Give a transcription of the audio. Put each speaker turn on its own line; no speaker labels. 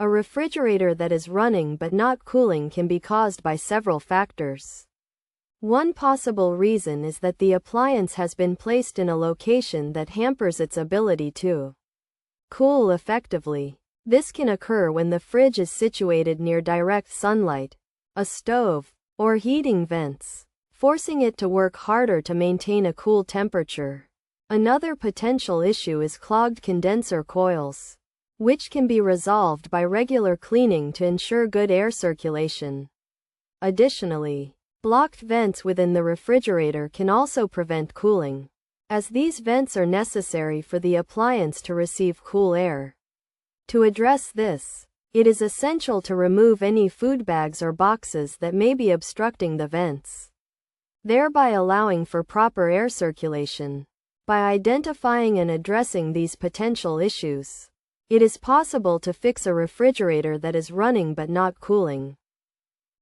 A refrigerator that is running but not cooling can be caused by several factors. One possible reason is that the appliance has been placed in a location that hampers its ability to cool effectively. This can occur when the fridge is situated near direct sunlight, a stove, or heating vents, forcing it to work harder to maintain a cool temperature. Another potential issue is clogged condenser coils, which can be resolved by regular cleaning to ensure good air circulation. Additionally, blocked vents within the refrigerator can also prevent cooling, as these vents are necessary for the appliance to receive cool air. To address this, it is essential to remove any food bags or boxes that may be obstructing the vents, thereby allowing for proper air circulation. By identifying and addressing these potential issues, it is possible to fix a refrigerator that is running but not cooling.